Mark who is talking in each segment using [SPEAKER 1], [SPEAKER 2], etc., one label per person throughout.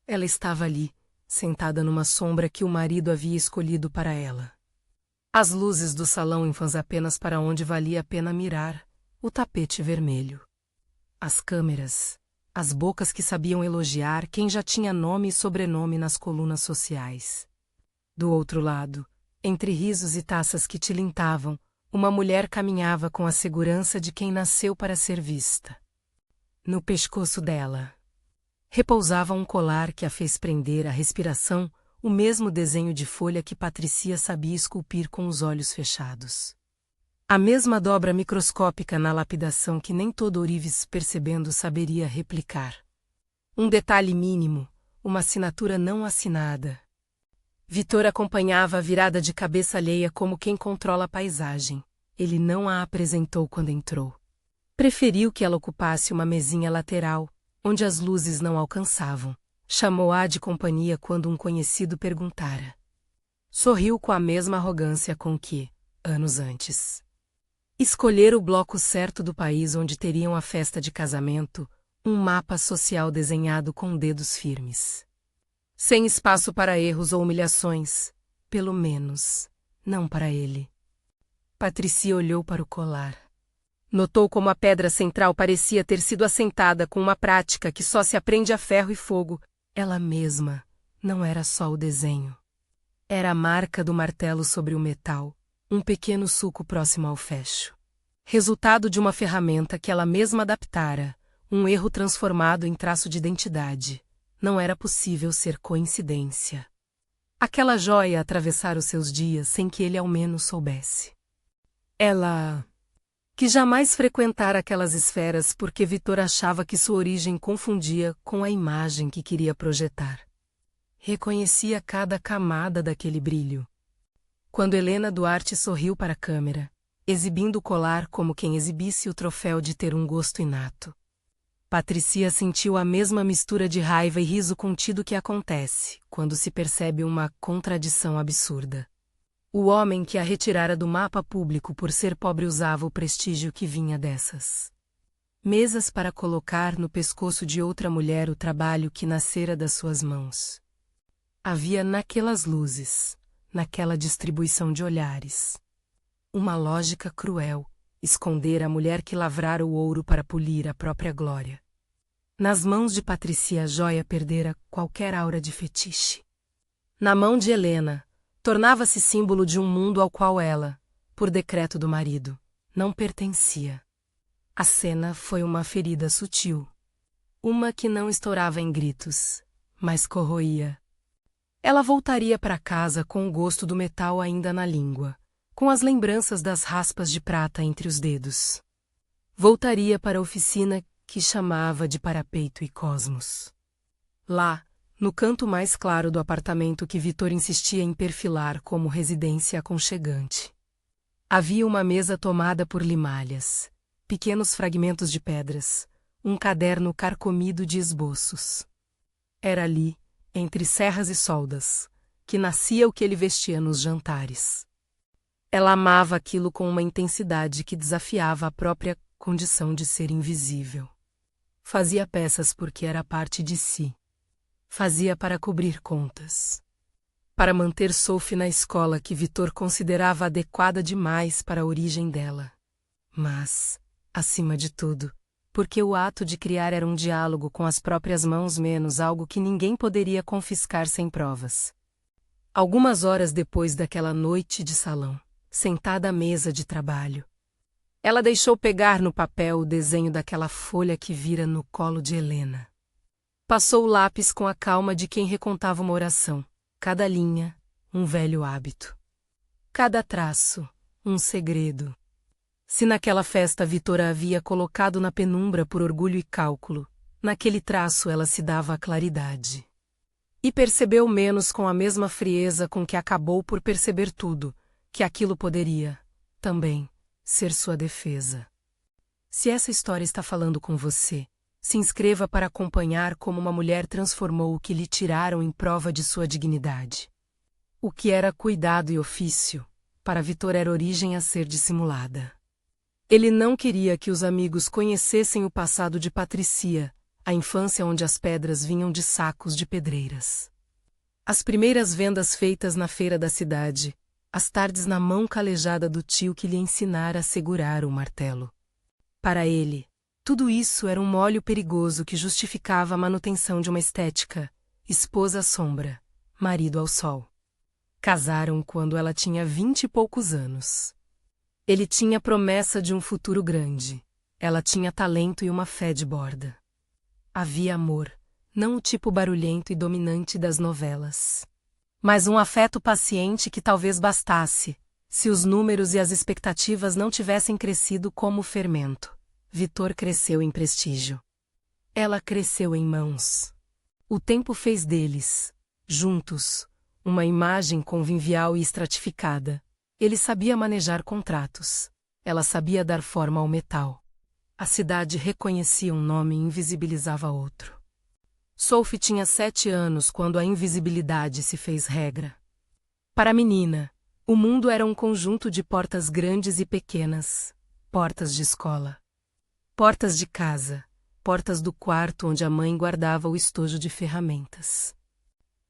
[SPEAKER 1] Ela estava ali, sentada numa sombra que o marido havia escolhido para ela. As luzes do salão infãs apenas para onde valia a pena mirar, o tapete vermelho. As câmeras, as bocas que sabiam elogiar quem já tinha nome e sobrenome nas colunas sociais. Do outro lado, entre risos e taças que tilintavam, uma mulher caminhava com a segurança de quem nasceu para ser vista. No pescoço dela repousava um colar que a fez prender a respiração, o mesmo desenho de folha que Patricia sabia esculpir com os olhos fechados. A mesma dobra microscópica na lapidação que nem todo ourives percebendo saberia replicar. Um detalhe mínimo, uma assinatura não assinada. Vitor acompanhava a virada de cabeça alheia como quem controla a paisagem. Ele não a apresentou quando entrou. Preferiu que ela ocupasse uma mesinha lateral, onde as luzes não alcançavam. Chamou-a de companhia quando um conhecido perguntara. Sorriu com a mesma arrogância com que, anos antes, escolhera o bloco certo do país onde teriam a festa de casamento, um mapa social desenhado com dedos firmes. Sem espaço para erros ou humilhações, pelo menos, não para ele. Patricia olhou para o colar. Notou como a pedra central parecia ter sido assentada com uma prática que só se aprende a ferro e fogo. Ela mesma não era só o desenho. Era a marca do martelo sobre o metal, um pequeno sulco próximo ao fecho. Resultado de uma ferramenta que ela mesma adaptara, um erro transformado em traço de identidade. Não era possível ser coincidência. Aquela joia atravessara os seus dias sem que ele ao menos soubesse. Ela que jamais frequentara aquelas esferas porque Vitor achava que sua origem confundia com a imagem que queria projetar. Reconhecia cada camada daquele brilho. Quando Helena Duarte sorriu para a câmera, exibindo o colar como quem exibisse o troféu de ter um gosto inato, Patricia sentiu a mesma mistura de raiva e riso contido que acontece quando se percebe uma contradição absurda. O homem que a retirara do mapa público por ser pobre usava o prestígio que vinha dessas mesas para colocar no pescoço de outra mulher o trabalho que nascera das suas mãos. Havia naquelas luzes, naquela distribuição de olhares, uma lógica cruel, esconder a mulher que lavrara o ouro para polir a própria glória. Nas mãos de Patricia a joia perdera qualquer aura de fetiche. Na mão de Helena, tornava-se símbolo de um mundo ao qual ela, por decreto do marido, não pertencia. A cena foi uma ferida sutil. Uma que não estourava em gritos, mas corroía. Ela voltaria para casa com o gosto do metal ainda na língua, com as lembranças das raspas de prata entre os dedos. Voltaria para a oficina que chamava de Parapeito e Cosmos. Lá, no canto mais claro do apartamento que Vitor insistia em perfilar como residência aconchegante, havia uma mesa tomada por limalhas, pequenos fragmentos de pedras, um caderno carcomido de esboços. Era ali, entre serras e soldas, que nascia o que ele vestia nos jantares. Ela amava aquilo com uma intensidade que desafiava a própria condição de ser invisível. Fazia peças porque era parte de si. Fazia para cobrir contas. Para manter Sophie na escola que Vitor considerava adequada demais para a origem dela. Mas, acima de tudo, porque o ato de criar era um diálogo com as próprias mãos menos algo que ninguém poderia confiscar sem provas. Algumas horas depois daquela noite de salão, sentada à mesa de trabalho, ela deixou pegar no papel o desenho daquela folha que vira no colo de Helena. Passou o lápis com a calma de quem recontava uma oração. Cada linha, um velho hábito. Cada traço, um segredo. Se naquela festa Vitor a havia colocado na penumbra por orgulho e cálculo, naquele traço ela se dava a claridade. E percebeu menos com a mesma frieza com que acabou por perceber tudo, que aquilo poderia, também, ser sua defesa. Se essa história está falando com você, se inscreva para acompanhar como uma mulher transformou o que lhe tiraram em prova de sua dignidade. O que era cuidado e ofício, para Vitor era origem a ser dissimulada. Ele não queria que os amigos conhecessem o passado de Patricia, a infância onde as pedras vinham de sacos de pedreiras. As primeiras vendas feitas na feira da cidade, as tardes na mão calejada do tio que lhe ensinara a segurar o martelo. Para ele, tudo isso era um molho perigoso que justificava a manutenção de uma estética, esposa à sombra, marido ao sol. Casaram quando ela tinha 20 e poucos anos. Ele tinha promessa de um futuro grande. Ela tinha talento e uma fé de borda. Havia amor, não o tipo barulhento e dominante das novelas. Mas um afeto paciente que talvez bastasse, se os números e as expectativas não tivessem crescido como o fermento. Vitor cresceu em prestígio. Ela cresceu em mãos. O tempo fez deles, juntos, uma imagem convivial e estratificada. Ele sabia manejar contratos. Ela sabia dar forma ao metal. A cidade reconhecia um nome e invisibilizava outro. Sophie tinha 7 anos quando a invisibilidade se fez regra. Para a menina, o mundo era um conjunto de portas grandes e pequenas, portas de escola, portas de casa, portas do quarto onde a mãe guardava o estojo de ferramentas.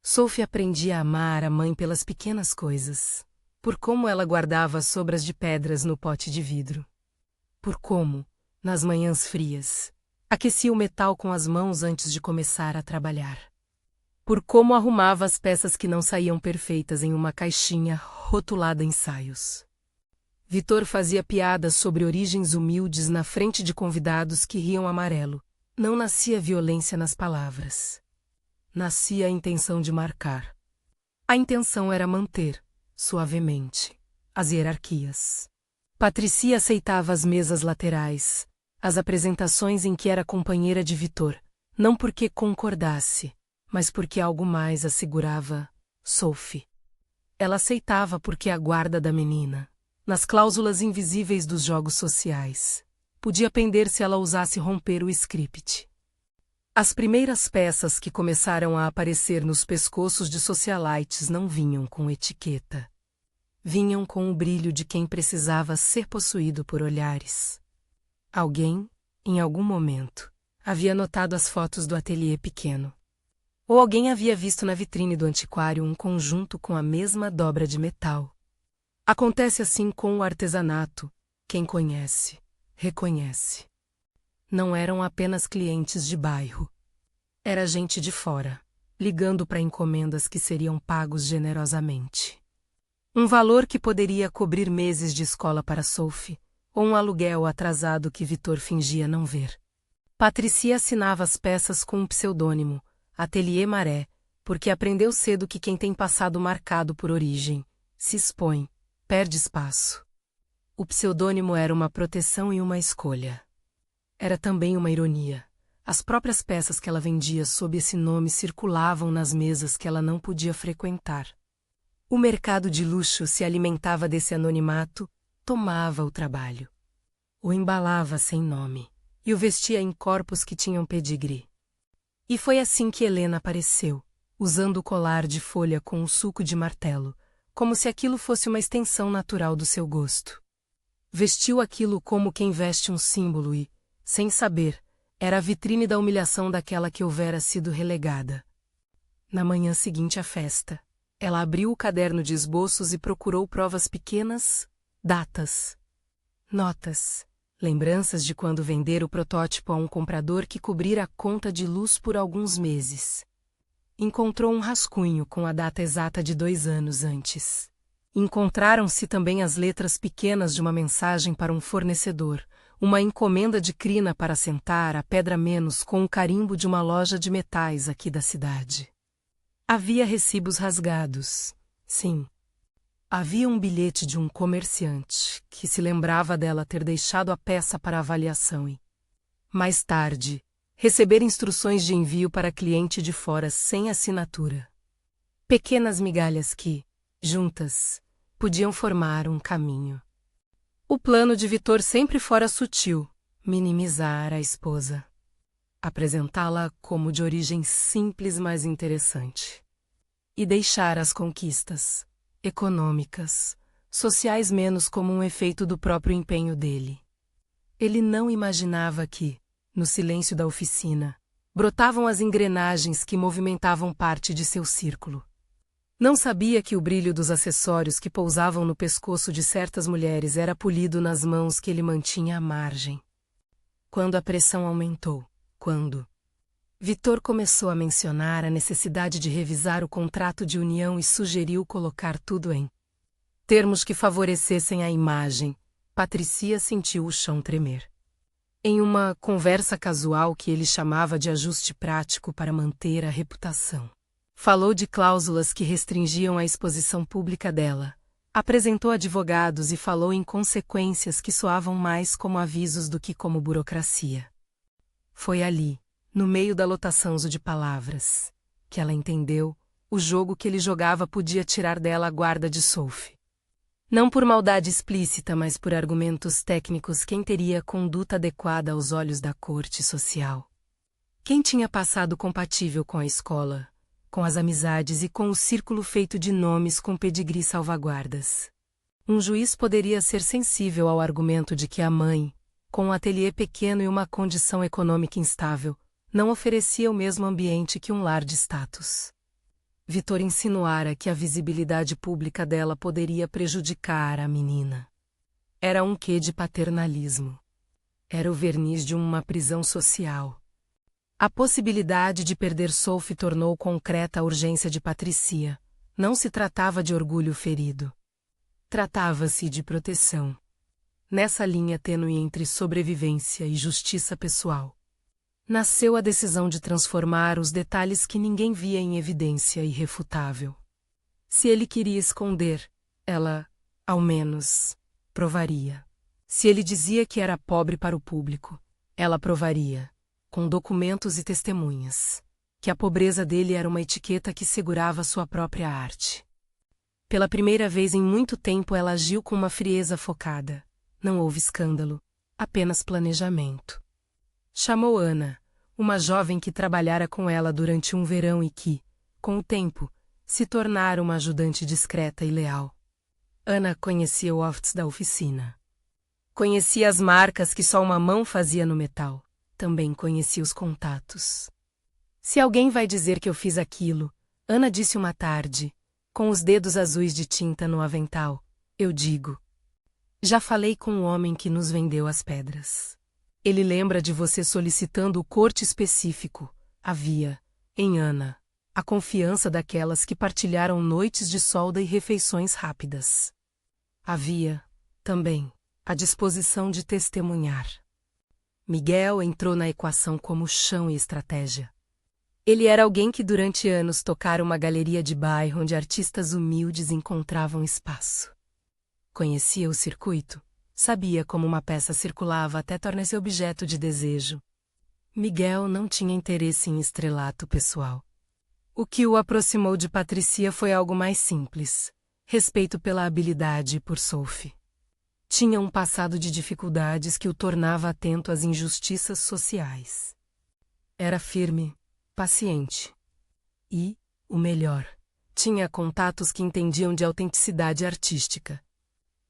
[SPEAKER 1] Sophie aprendia a amar a mãe pelas pequenas coisas, por como ela guardava as sobras de pedras no pote de vidro. Por como, nas manhãs frias, aquecia o metal com as mãos antes de começar a trabalhar. Por como arrumava as peças que não saíam perfeitas em uma caixinha rotulada ensaios. Vitor fazia piadas sobre origens humildes na frente de convidados que riam amarelo. Não nascia violência nas palavras. Nascia a intenção de marcar. A intenção era manter, suavemente, as hierarquias. Patricia aceitava as mesas laterais, as apresentações em que era companheira de Vitor, não porque concordasse, mas porque algo mais assegurava Sophie. Ela aceitava porque a guarda da menina, nas cláusulas invisíveis dos jogos sociais, podia pender se ela ousasse romper o script. As primeiras peças que começaram a aparecer nos pescoços de socialites não vinham com etiqueta. Vinham com o brilho de quem precisava ser possuído por olhares. Alguém, em algum momento, havia notado as fotos do ateliê pequeno. Ou alguém havia visto na vitrine do antiquário um conjunto com a mesma dobra de metal. Acontece assim com o artesanato. Quem conhece, reconhece. Não eram apenas clientes de bairro. Era gente de fora, ligando para encomendas que seriam pagos generosamente. Um valor que poderia cobrir meses de escola para Sophie, ou um aluguel atrasado que Vitor fingia não ver. Patricia assinava as peças com um pseudônimo, Ateliê Maré, porque aprendeu cedo que quem tem passado marcado por origem, se expõe, perde espaço. O pseudônimo era uma proteção e uma escolha. Era também uma ironia. As próprias peças que ela vendia sob esse nome circulavam nas mesas que ela não podia frequentar. O mercado de luxo se alimentava desse anonimato, tomava o trabalho. O embalava sem nome e o vestia em corpos que tinham pedigree. E foi assim que Helena apareceu, usando o colar de folha com o suco de martelo, como se aquilo fosse uma extensão natural do seu gosto. Vestiu aquilo como quem veste um símbolo e, sem saber, era a vitrine da humilhação daquela que houvera sido relegada. Na manhã seguinte à festa, ela abriu o caderno de esboços e procurou provas pequenas, datas, notas, lembranças de quando vendera o protótipo a um comprador que cobrira a conta de luz por alguns meses. Encontrou um rascunho com a data exata de 2 anos antes. Encontraram-se também as letras pequenas de uma mensagem para um fornecedor, uma encomenda de crina para assentar a pedra menos com o carimbo de uma loja de metais aqui da cidade. Havia recibos rasgados, sim. Havia um bilhete de um comerciante que se lembrava dela ter deixado a peça para avaliação e, mais tarde, receber instruções de envio para cliente de fora sem assinatura. Pequenas migalhas que, juntas, podiam formar um caminho. O plano de Vitor sempre fora sutil, minimizar a esposa. Apresentá-la como de origem simples, mas interessante. E deixar as conquistas econômicas, sociais menos como um efeito do próprio empenho dele. Ele não imaginava que, no silêncio da oficina, Brotavam as engrenagens que movimentavam parte de seu círculo. Não sabia que o brilho dos acessórios que pousavam no pescoço de certas mulheres era polido nas mãos que ele mantinha à margem. Quando a pressão aumentou, Vitor começou a mencionar a necessidade de revisar o contrato de união e sugeriu colocar tudo em termos que favorecessem a imagem, Patricia sentiu o chão tremer. Em uma conversa casual que ele chamava de ajuste prático para manter a reputação. Falou de cláusulas que restringiam a exposição pública dela, apresentou advogados e falou em consequências que soavam mais como avisos do que como burocracia. Foi ali, no meio da lotação de palavras, que ela entendeu, o jogo que ele jogava podia tirar dela a guarda de Sophie. Não por maldade explícita, mas por argumentos técnicos. Quem teria conduta adequada aos olhos da corte social? Quem tinha passado compatível com a escola, com as amizades e com o círculo feito de nomes com pedigree salvaguardas? Um juiz poderia ser sensível ao argumento de que a mãe, com um ateliê pequeno e uma condição econômica instável, não oferecia o mesmo ambiente que um lar de status. Vitor insinuara que a visibilidade pública dela poderia prejudicar a menina. Era um quê de paternalismo. Era o verniz de uma prisão social. A possibilidade de perder Sophie tornou concreta a urgência de Patricia. Não se tratava de orgulho ferido. Tratava-se de proteção. Nessa linha tênue entre sobrevivência e justiça pessoal, nasceu a decisão de transformar os detalhes que ninguém via em evidência irrefutável. Se ele queria esconder, ela, ao menos, provaria. Se ele dizia que era pobre para o público, ela provaria, com documentos e testemunhas, que a pobreza dele era uma etiqueta que segurava sua própria arte. Pela primeira vez em muito tempo ela agiu com uma frieza focada. Não houve escândalo, apenas planejamento. Chamou Ana, uma jovem que trabalhara com ela durante um verão e que, com o tempo, se tornara uma ajudante discreta e leal. Ana conhecia o office da oficina. Conhecia as marcas que só uma mão fazia no metal. Também conhecia os contatos. Se alguém vai dizer que eu fiz aquilo, Ana disse uma tarde, com os dedos azuis de tinta no avental, eu digo. Já falei com o homem que nos vendeu as pedras. Ele lembra de você solicitando o corte específico. Havia, em Ana, a confiança daquelas que partilharam noites de solda e refeições rápidas. Havia, também, a disposição de testemunhar. Miguel entrou na equação como chão e estratégia. Ele era alguém que durante anos tocara uma galeria de bairro onde artistas humildes encontravam espaço. Conhecia o circuito, sabia como uma peça circulava até tornar-se objeto de desejo. Miguel não tinha interesse em estrelato pessoal. O que o aproximou de Patricia foi algo mais simples, respeito pela habilidade e por Sophie. Tinha um passado de dificuldades que o tornava atento às injustiças sociais. Era firme, paciente. E, o melhor, tinha contatos que entendiam de autenticidade artística.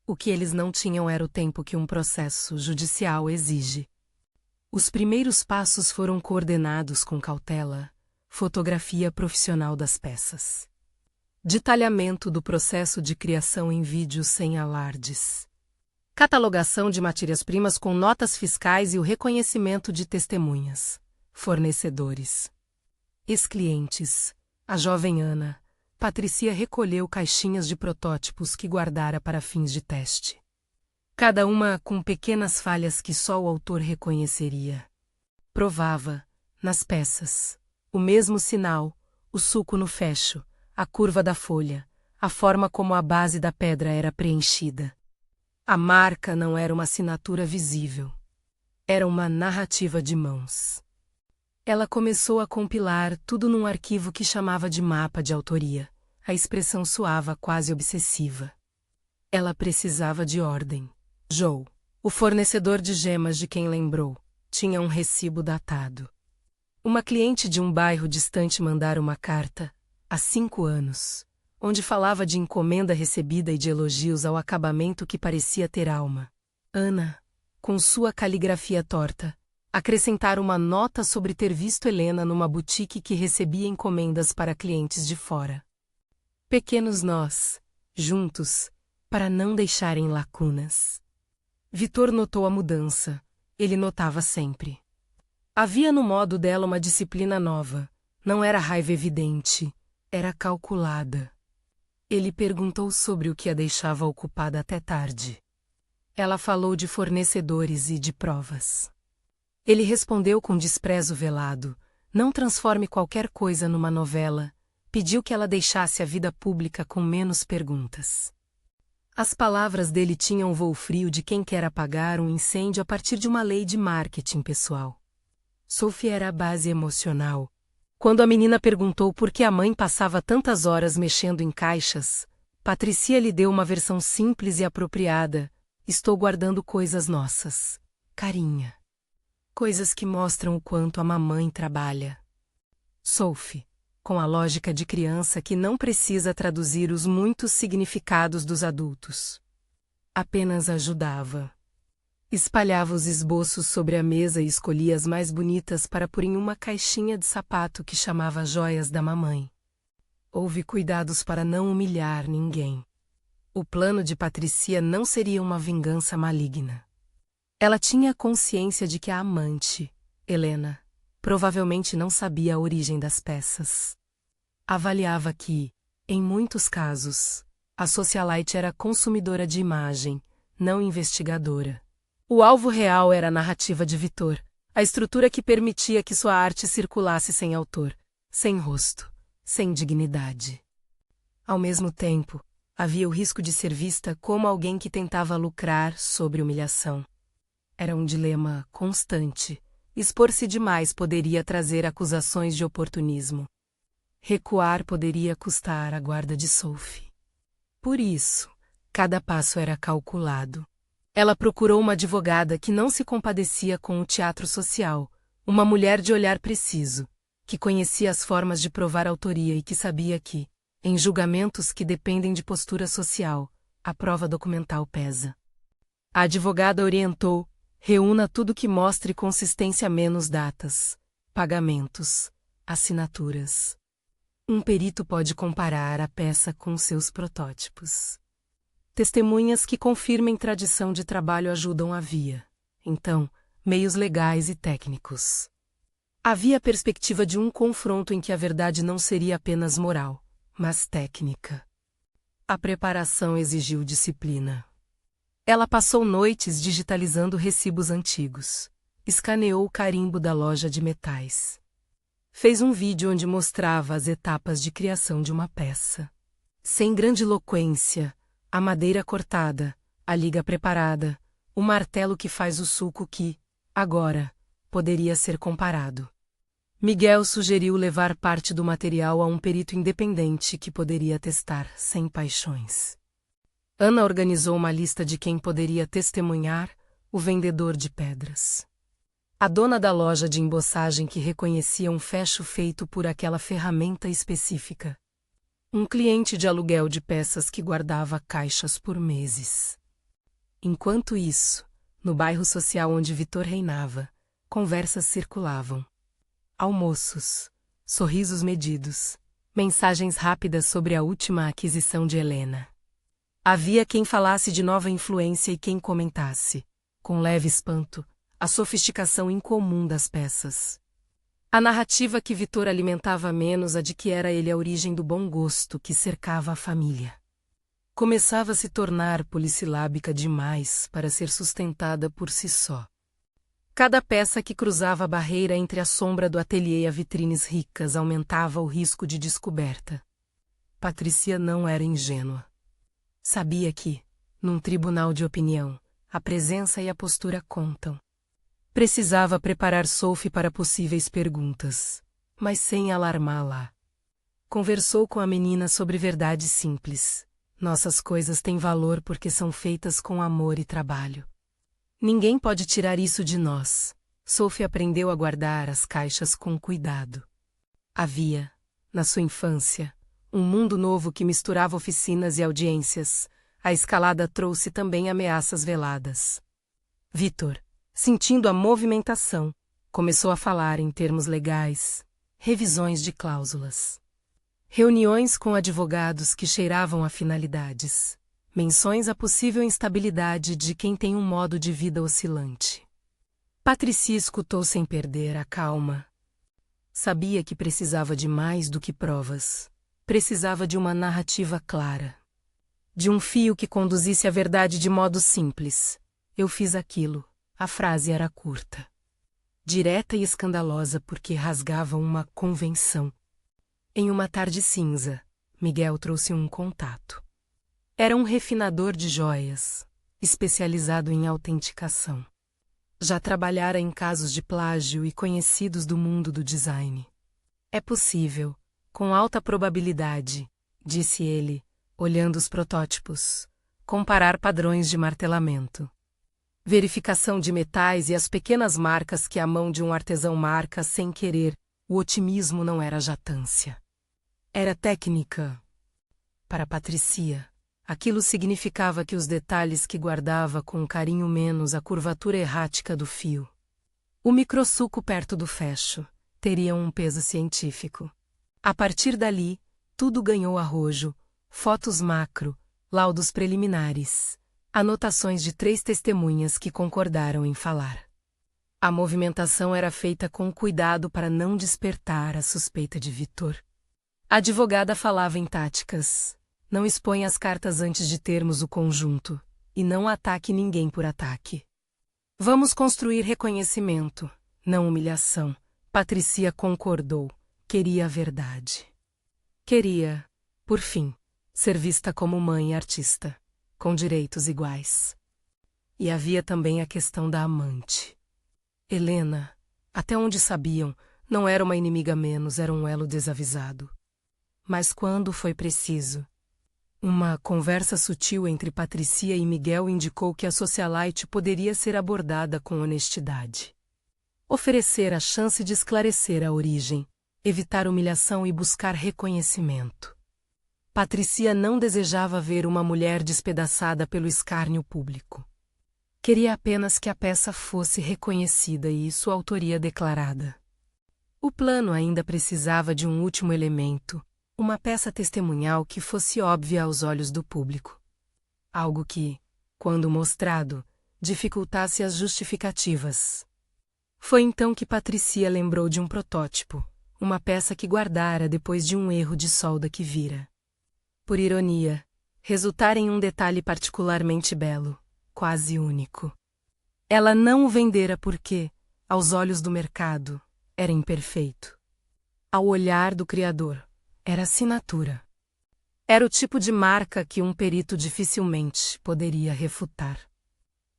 [SPEAKER 1] O que eles não tinham era o tempo que um processo judicial exige. Os primeiros passos foram coordenados com cautela, fotografia profissional das peças. Detalhamento do processo de criação em vídeo sem alardes. Catalogação de matérias-primas com notas fiscais e o reconhecimento de testemunhas, fornecedores. Ex-clientes, a jovem Ana, Patricia recolheu caixinhas de protótipos que guardara para fins de teste. Cada uma com pequenas falhas que só o autor reconheceria. Provava, nas peças, o mesmo sinal, o sulco no fecho, a curva da folha, a forma como a base da pedra era preenchida. A marca não era uma assinatura visível. Era uma narrativa de mãos. Ela começou a compilar tudo num arquivo que chamava de mapa de autoria. A expressão soava quase obsessiva. Ela precisava de ordem. Joe, o fornecedor de gemas de quem lembrou, tinha um recibo datado. Uma cliente de um bairro distante mandara uma carta, há 5 anos, onde falava de encomenda recebida e de elogios ao acabamento que parecia ter alma. Ana, com sua caligrafia torta, Acrescentar uma nota sobre ter visto Helena numa boutique que recebia encomendas para clientes de fora. Pequenos nós, juntos, para não deixarem lacunas. Vitor notou a mudança. Ele notava sempre. Havia no modo dela uma disciplina nova. Não era raiva evidente, era calculada. Ele perguntou sobre o que a deixava ocupada até tarde. Ela falou de fornecedores e de provas. Ele respondeu com desprezo velado: não transforme qualquer coisa numa novela. Pediu que ela deixasse a vida pública com menos perguntas. As palavras dele tinham o voo frio de quem quer apagar um incêndio a partir de uma lei de marketing pessoal. Sophie era a base emocional. Quando a menina perguntou por que a mãe passava tantas horas mexendo em caixas, Patricia lhe deu uma versão simples e apropriada: estou guardando coisas nossas. Carinha. Coisas que mostram o quanto a mamãe trabalha. Sophie, com a lógica de criança que não precisa traduzir os muitos significados dos adultos. Apenas ajudava. Espalhava os esboços sobre a mesa e escolhia as mais bonitas para pôr em uma caixinha de sapato que chamava Joias da Mamãe. Houve cuidados para não humilhar ninguém. O plano de Patricia não seria uma vingança maligna. Ela tinha consciência de que a amante, Helena, provavelmente não sabia a origem das peças. Avaliava que, em muitos casos, a socialite era consumidora de imagem, não investigadora. O alvo real era a narrativa de Vitor, a estrutura que permitia que sua arte circulasse sem autor, sem rosto, sem dignidade. Ao mesmo tempo, havia o risco de ser vista como alguém que tentava lucrar sobre humilhação. Era um dilema constante. Expor-se demais poderia trazer acusações de oportunismo. Recuar poderia custar a guarda de Sophie. Por isso, cada passo era calculado. Ela procurou uma advogada que não se compadecia com o teatro social, uma mulher de olhar preciso, que conhecia as formas de provar autoria e que sabia que, em julgamentos que dependem de postura social, a prova documental pesa. A advogada orientou: reúna tudo que mostre consistência menos datas, pagamentos, assinaturas. Um perito pode comparar a peça com seus protótipos. Testemunhas que confirmem tradição de trabalho ajudam a via. Então, meios legais e técnicos. Havia a perspectiva de um confronto em que a verdade não seria apenas moral, mas técnica. A preparação exigiu disciplina. Ela passou noites digitalizando recibos antigos. Escaneou o carimbo da loja de metais. Fez um vídeo onde mostrava as etapas de criação de uma peça. Sem grandiloquência, a madeira cortada, a liga preparada, o martelo que faz o sulco que, agora, poderia ser comparado. Miguel sugeriu levar parte do material a um perito independente que poderia testar sem paixões. Ana organizou uma lista de quem poderia testemunhar: o vendedor de pedras. A dona da loja de embossagem que reconhecia um fecho feito por aquela ferramenta específica. Um cliente de aluguel de peças que guardava caixas por meses. Enquanto isso, no bairro social onde Vitor reinava, conversas circulavam. Almoços, sorrisos medidos, mensagens rápidas sobre a última aquisição de Helena. Havia quem falasse de nova influência e quem comentasse, com leve espanto, a sofisticação incomum das peças. A narrativa que Vitor alimentava menos a de que era ele a origem do bom gosto que cercava a família. Começava a se tornar polissilábica demais para ser sustentada por si só. Cada peça que cruzava a barreira entre a sombra do ateliê e as vitrines ricas aumentava o risco de descoberta. Patricia não era ingênua. Sabia que, num tribunal de opinião, a presença e a postura contam. Precisava preparar Sophie para possíveis perguntas, mas sem alarmá-la. Conversou com a menina sobre verdades simples. Nossas coisas têm valor porque são feitas com amor e trabalho. Ninguém pode tirar isso de nós. Sophie aprendeu a guardar as caixas com cuidado. Havia, na sua infância, um mundo novo que misturava oficinas e audiências. A escalada trouxe também ameaças veladas. Vitor, sentindo a movimentação, Começou a falar em termos legais, revisões de cláusulas. Reuniões com advogados que cheiravam a finalidades. Menções à possível instabilidade de quem tem um modo de vida oscilante. Patricia escutou sem perder a calma. Sabia que precisava de mais do que provas. Precisava de uma narrativa clara. De um fio que conduzisse a verdade de modo simples. Eu fiz aquilo. A frase era curta. Direta e escandalosa porque rasgava uma convenção. Em uma tarde cinza, Miguel trouxe um contato. Era um refinador de joias, especializado em autenticação. Já trabalhara em casos de plágio e conhecidos do mundo do design. É possível, com alta probabilidade, disse ele, olhando os protótipos, comparar padrões de martelamento. Verificação de metais e as pequenas marcas que a mão de um artesão marca sem querer, o otimismo não era jatância. Era técnica. Para Patricia, aquilo significava que os detalhes que guardava com carinho menos a curvatura errática do fio. O microsuco perto do fecho teriam um peso científico. A partir dali, tudo ganhou arrojo, fotos macro, laudos preliminares, anotações de 3 testemunhas que concordaram em falar. A movimentação era feita com cuidado para não despertar a suspeita de Vitor. A advogada falava em táticas. Não exponha as cartas antes de termos o conjunto, e não ataque ninguém por ataque. Vamos construir reconhecimento, não humilhação. Patricia concordou. Queria a verdade. Queria, por fim, ser vista como mãe e artista, com direitos iguais. E havia também a questão da amante. Helena, até onde sabiam, não era uma inimiga menos, era um elo desavisado. Mas quando foi preciso? Uma conversa sutil entre Patricia e Miguel indicou que a socialite poderia ser abordada com honestidade. Oferecer a chance de esclarecer a origem, evitar humilhação e buscar reconhecimento. Patricia não desejava ver uma mulher despedaçada pelo escárnio público. Queria apenas que a peça fosse reconhecida e sua autoria declarada. O plano ainda precisava de um último elemento, uma peça testemunhal que fosse óbvia aos olhos do público. Algo que, quando mostrado, dificultasse as justificativas. Foi então que Patricia lembrou de um protótipo, uma peça que guardara depois de um erro de solda que vira. Por ironia, resultara em um detalhe particularmente belo, quase único. Ela não o vendera porque, aos olhos do mercado, era imperfeito. Ao olhar do criador, era assinatura. Era o tipo de marca que um perito dificilmente poderia refutar.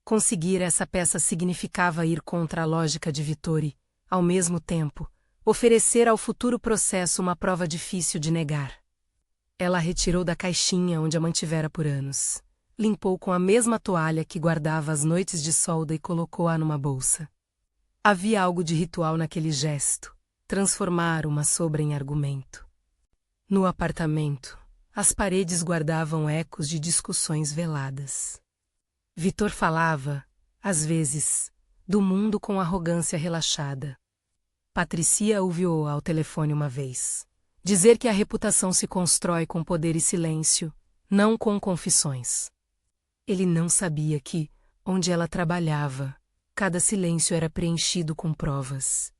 [SPEAKER 1] Conseguir essa peça significava ir contra a lógica de Vittori, ao mesmo tempo, oferecer ao futuro processo uma prova difícil de negar. Ela a retirou da caixinha onde a mantivera por anos, limpou com a mesma toalha que guardava as noites de solda e colocou-a numa bolsa. Havia algo de ritual naquele gesto, transformar uma sobra em argumento. No apartamento, as paredes guardavam ecos de discussões veladas. Vitor falava, às vezes, do mundo com arrogância relaxada. Patricia ouviu ao telefone uma vez dizer que a reputação se constrói com poder e silêncio, não com confissões. Ele não sabia que, onde ela trabalhava, cada silêncio era preenchido com provas.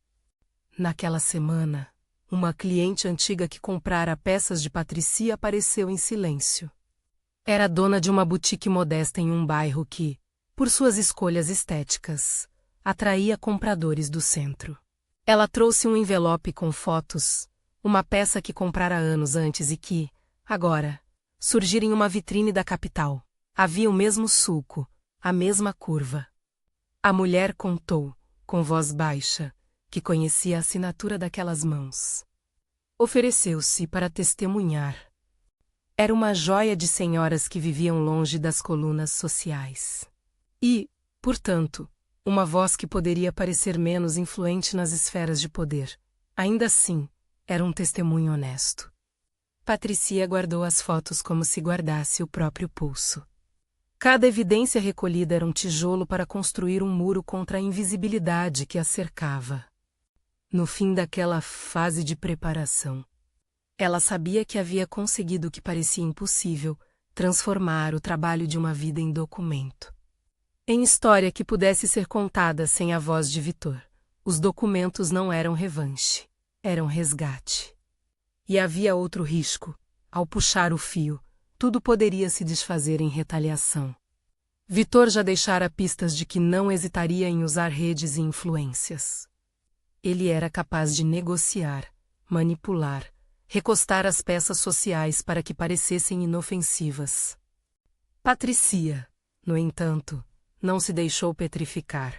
[SPEAKER 1] Naquela semana, uma cliente antiga que comprara peças de Patricia apareceu em silêncio. Era dona de uma boutique modesta em um bairro que, por suas escolhas estéticas, atraía compradores do centro. Ela trouxe um envelope com fotos, uma peça que comprara anos antes e que, agora, surgira em uma vitrine da capital. Havia o mesmo sulco, a mesma curva. A mulher contou, com voz baixa, que conhecia a assinatura daquelas mãos. Ofereceu-se para testemunhar. Era uma joia de senhoras que viviam longe das colunas sociais. E, portanto, uma voz que poderia parecer menos influente nas esferas de poder. Ainda assim, era um testemunho honesto. Patricia guardou as fotos como se guardasse o próprio pulso. Cada evidência recolhida era um tijolo para construir um muro contra a invisibilidade que a cercava. No fim daquela fase de preparação, ela sabia que havia conseguido o que parecia impossível, transformar o trabalho de uma vida em documento. Em história que pudesse ser contada sem a voz de Vitor. Os documentos não eram revanche, eram resgate. E havia outro risco. Ao puxar o fio, tudo poderia se desfazer em retaliação. Vitor já deixara pistas de que não hesitaria em usar redes e influências. Ele era capaz de negociar, manipular, recostar as peças sociais para que parecessem inofensivas. Patricia, no entanto, não se deixou petrificar.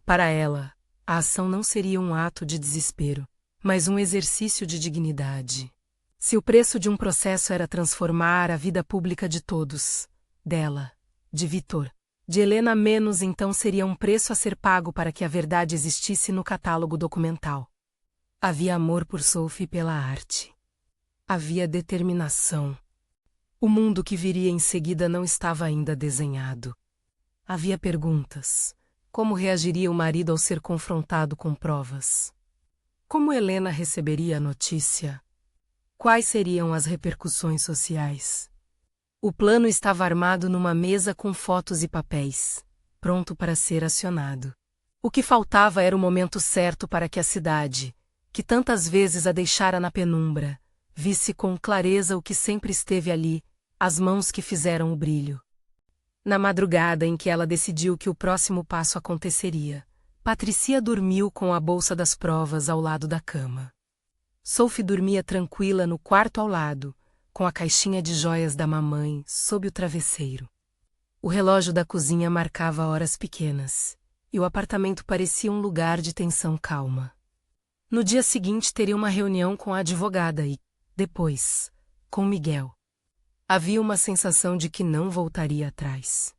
[SPEAKER 1] Para ela, a ação não seria um ato de desespero, mas um exercício de dignidade. Se o preço de um processo era transformar a vida pública de todos, dela, de Vitor, de Helena menos, então seria um preço a ser pago para que a verdade existisse no catálogo documental. Havia amor por Sophie e pela arte. Havia determinação. O mundo que viria em seguida não estava ainda desenhado. Havia perguntas. Como reagiria o marido ao ser confrontado com provas? Como Helena receberia a notícia? Quais seriam as repercussões sociais? O plano estava armado numa mesa com fotos e papéis, pronto para ser acionado. O que faltava era o momento certo para que a cidade, que tantas vezes a deixara na penumbra, visse com clareza o que sempre esteve ali, as mãos que fizeram o brilho. Na madrugada em que ela decidiu que o próximo passo aconteceria, Patricia dormiu com a bolsa das provas ao lado da cama. Sophie dormia tranquila no quarto ao lado, com a caixinha de joias da mamãe sob o travesseiro. O relógio da cozinha marcava horas pequenas, e o apartamento parecia um lugar de tensão calma. No dia seguinte teria uma reunião com a advogada e, depois, com Miguel. Havia uma sensação de que não voltaria atrás.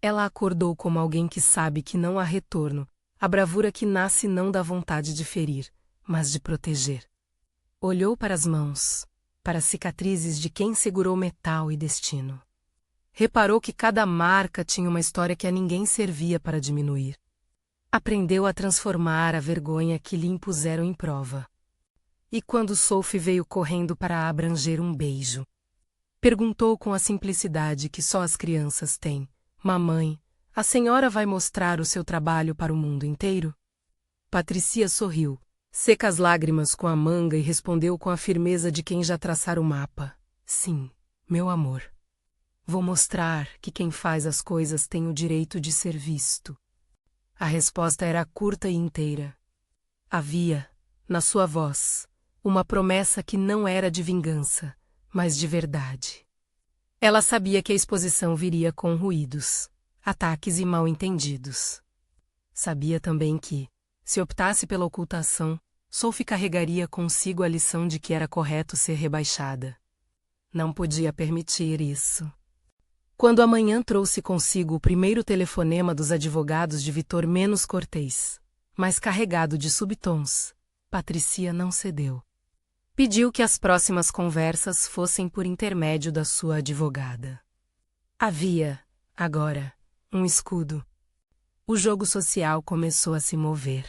[SPEAKER 1] Ela acordou como alguém que sabe que não há retorno, a bravura que nasce não da vontade de ferir, mas de proteger. Olhou para as mãos, para as cicatrizes de quem segurou metal e destino. Reparou que cada marca tinha uma história que a ninguém servia para diminuir. Aprendeu a transformar a vergonha que lhe impuseram em prova. E quando Sophie veio correndo para abranger um beijo, perguntou com a simplicidade que só as crianças têm: "Mamãe, a senhora vai mostrar o seu trabalho para o mundo inteiro?" Patricia sorriu, seca as lágrimas com a manga e respondeu com a firmeza de quem já traçara o mapa: "Sim, meu amor. Vou mostrar que quem faz as coisas tem o direito de ser visto." A resposta era curta e inteira. Havia, na sua voz, uma promessa que não era de vingança, mas de verdade. Ela sabia que a exposição viria com ruídos, ataques e mal-entendidos. Sabia também que, se optasse pela ocultação, Sophie carregaria consigo a lição de que era correto ser rebaixada. Não podia permitir isso. Quando a manhã trouxe consigo o primeiro telefonema dos advogados de Vitor menos cortês, mas carregado de subtons, Patricia não cedeu. Pediu que as próximas conversas fossem por intermédio da sua advogada. Havia, agora, um escudo. O jogo social começou a se mover.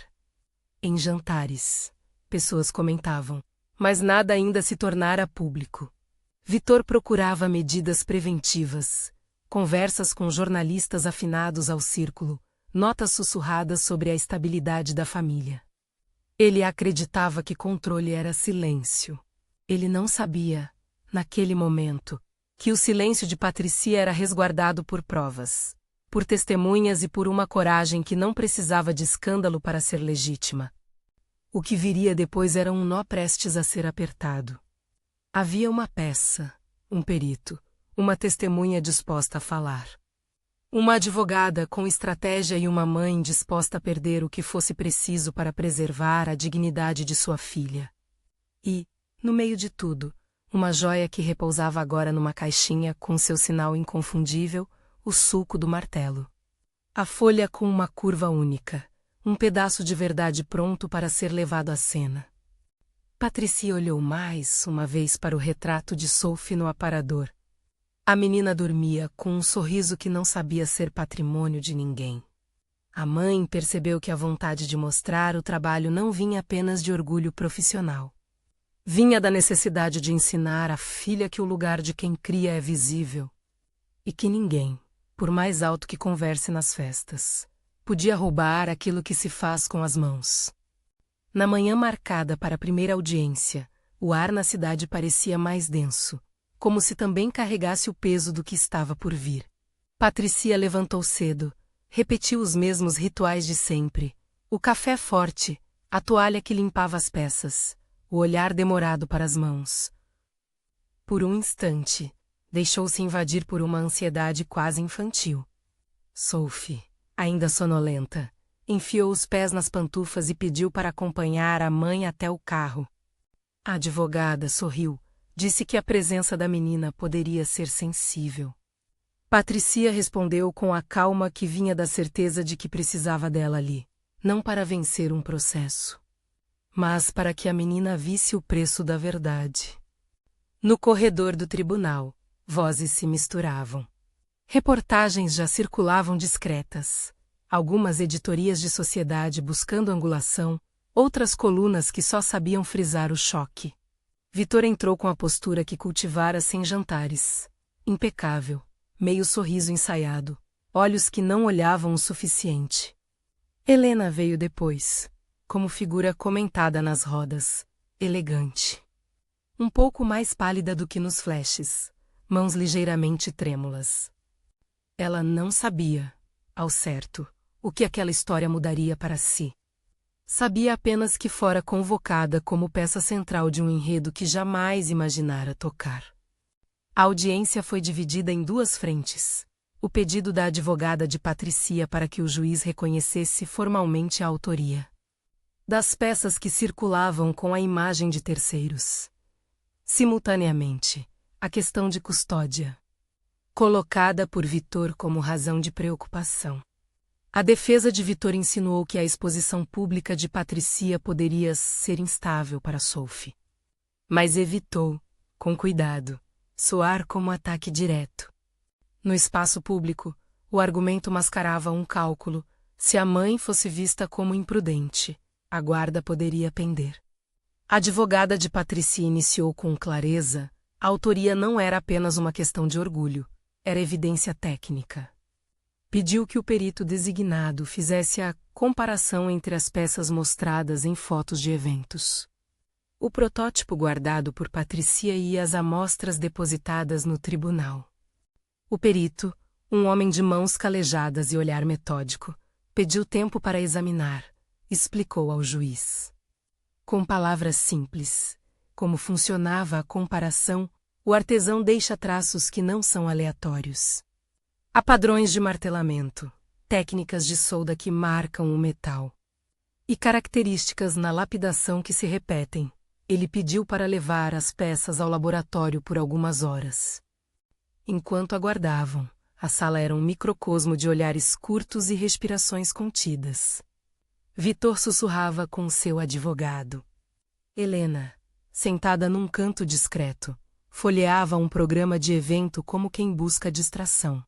[SPEAKER 1] Em jantares, pessoas comentavam, mas nada ainda se tornara público. Vitor procurava medidas preventivas, conversas com jornalistas afinados ao círculo, notas sussurradas sobre a estabilidade da família. Ele acreditava que controle era silêncio. Ele não sabia, naquele momento, que o silêncio de Patricia era resguardado por provas, por testemunhas e por uma coragem que não precisava de escândalo para ser legítima. O que viria depois era um nó prestes a ser apertado. Havia uma peça, um perito, uma testemunha disposta a falar. Uma advogada com estratégia e uma mãe disposta a perder o que fosse preciso para preservar a dignidade de sua filha. E, no meio de tudo, uma joia que repousava agora numa caixinha com seu sinal inconfundível, o sulco do martelo. A folha com uma curva única, um pedaço de verdade pronto para ser levado à cena. Patricia olhou mais uma vez para o retrato de Sophie no aparador. A menina dormia com um sorriso que não sabia ser patrimônio de ninguém. A mãe percebeu que a vontade de mostrar o trabalho não vinha apenas de orgulho profissional. Vinha da necessidade de ensinar à filha que o lugar de quem cria é visível e que ninguém, por mais alto que converse nas festas, podia roubar aquilo que se faz com as mãos. Na manhã marcada para a primeira audiência, o ar na cidade parecia mais denso, como se também carregasse o peso do que estava por vir. Patricia levantou cedo, repetiu os mesmos rituais de sempre: o café forte, a toalha que limpava as peças, o olhar demorado para as mãos. Por um instante, deixou-se invadir por uma ansiedade quase infantil. Sophie, ainda sonolenta, enfiou os pés nas pantufas e pediu para acompanhar a mãe até o carro. A advogada sorriu, disse que a presença da menina poderia ser sensível. Patricia respondeu com a calma que vinha da certeza de que precisava dela ali, não para vencer um processo, mas para que a menina visse o preço da verdade. No corredor do tribunal, vozes se misturavam. Reportagens já circulavam discretas, algumas editorias de sociedade buscando angulação, outras colunas que só sabiam frisar o choque. Vitor entrou com a postura que cultivara sem jantares, impecável, meio sorriso ensaiado, olhos que não olhavam o suficiente. Helena veio depois, como figura comentada nas rodas, elegante. Um pouco mais pálida do que nos flashes, mãos ligeiramente trêmulas. Ela não sabia, ao certo, o que aquela história mudaria para si. Sabia apenas que fora convocada como peça central de um enredo que jamais imaginara tocar. A audiência foi dividida em duas frentes: o pedido da advogada de Patricia para que o juiz reconhecesse formalmente a autoria das peças que circulavam com a imagem de terceiros. Simultaneamente, a questão de custódia, colocada por Vitor como razão de preocupação. A defesa de Vitor insinuou que a exposição pública de Patricia poderia ser instável para Sophie, mas evitou, com cuidado, soar como ataque direto. No espaço público, o argumento mascarava um cálculo: se a mãe fosse vista como imprudente, a guarda poderia pender. A advogada de Patricia iniciou com clareza: a autoria não era apenas uma questão de orgulho, era evidência técnica. Pediu que o perito designado fizesse a comparação entre as peças mostradas em fotos de eventos, o protótipo guardado por Patricia e as amostras depositadas no tribunal. O perito, um homem de mãos calejadas e olhar metódico, pediu tempo para examinar, explicou ao juiz. Com palavras simples, como funcionava a comparação, o artesão deixa traços que não são aleatórios. Há padrões de martelamento, técnicas de solda que marcam o metal, e características na lapidação que se repetem. Ele pediu para levar as peças ao laboratório por algumas horas. Enquanto aguardavam, a sala era um microcosmo de olhares curtos e respirações contidas. Vitor sussurrava com seu advogado. Helena, sentada num canto discreto, folheava um programa de evento como quem busca distração.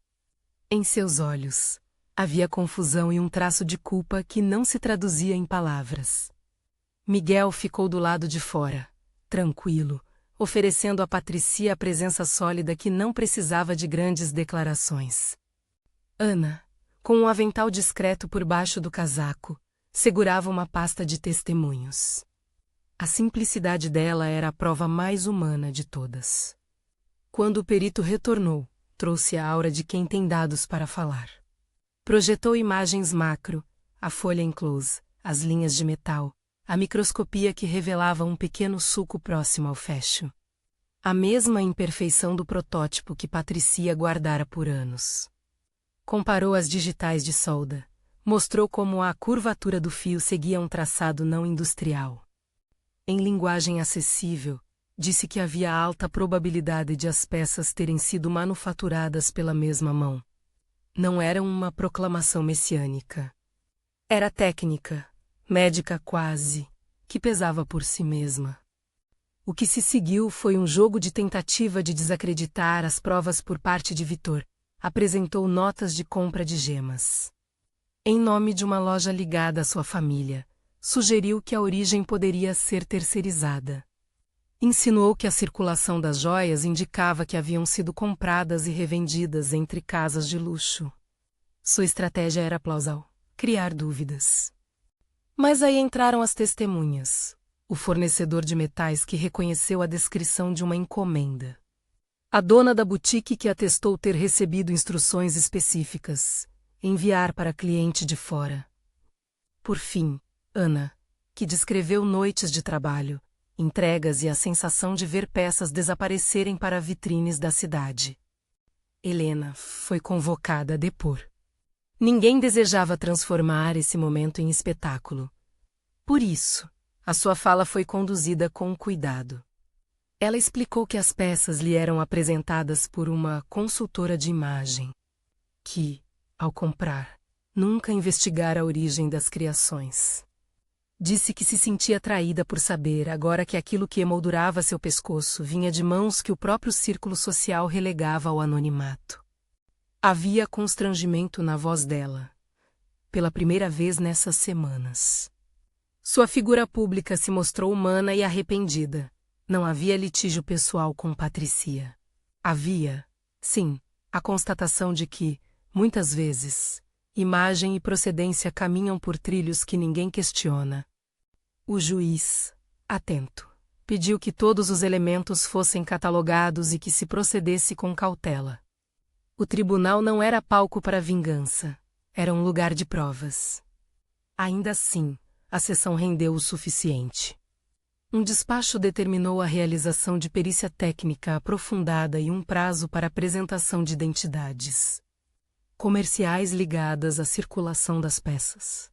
[SPEAKER 1] Em seus olhos, havia confusão e um traço de culpa que não se traduzia em palavras. Miguel ficou do lado de fora, tranquilo, oferecendo a Patricia a presença sólida que não precisava de grandes declarações. Ana, com um avental discreto por baixo do casaco, segurava uma pasta de testemunhos. A simplicidade dela era a prova mais humana de todas. Quando o perito retornou, trouxe a aura de quem tem dados para falar. Projetou imagens macro, a folha em close, as linhas de metal, a microscopia que revelava um pequeno sulco próximo ao fecho. A mesma imperfeição do protótipo que Patricia guardara por anos. Comparou as digitais de solda, mostrou como a curvatura do fio seguia um traçado não industrial. Em linguagem acessível, disse que havia alta probabilidade de as peças terem sido manufaturadas pela mesma mão. Não era uma proclamação messiânica. Era técnica, médica quase, que pesava por si mesma. O que se seguiu foi um jogo de tentativa de desacreditar as provas por parte de Vitor. Apresentou notas de compra de gemas. Em nome de uma loja ligada à sua família, sugeriu que a origem poderia ser terceirizada. Insinuou que a circulação das joias indicava que haviam sido compradas e revendidas entre casas de luxo. Sua estratégia era plausível: criar dúvidas. Mas aí entraram as testemunhas. O fornecedor de metais que reconheceu a descrição de uma encomenda. A dona da boutique que atestou ter recebido instruções específicas, enviar para cliente de fora. Por fim, Ana, que descreveu noites de trabalho, entregas e a sensação de ver peças desaparecerem para vitrines da cidade. Helena foi convocada a depor. Ninguém desejava transformar esse momento em espetáculo. Por isso, a sua fala foi conduzida com cuidado. Ela explicou que as peças lhe eram apresentadas por uma consultora de imagem, que, ao comprar, nunca investigara a origem das criações. Disse que se sentia atraída por saber agora que aquilo que emoldurava seu pescoço vinha de mãos que o próprio círculo social relegava ao anonimato. Havia constrangimento na voz dela, pela primeira vez nessas semanas. Sua figura pública se mostrou humana e arrependida. Não havia litígio pessoal com Patricia. Havia, sim, a constatação de que, muitas vezes, imagem e procedência caminham por trilhos que ninguém questiona. O juiz, atento, pediu que todos os elementos fossem catalogados e que se procedesse com cautela. O tribunal não era palco para vingança, era um lugar de provas. Ainda assim, a sessão rendeu o suficiente. Um despacho determinou a realização de perícia técnica aprofundada e um prazo para apresentação de identidades comerciais ligadas à circulação das peças.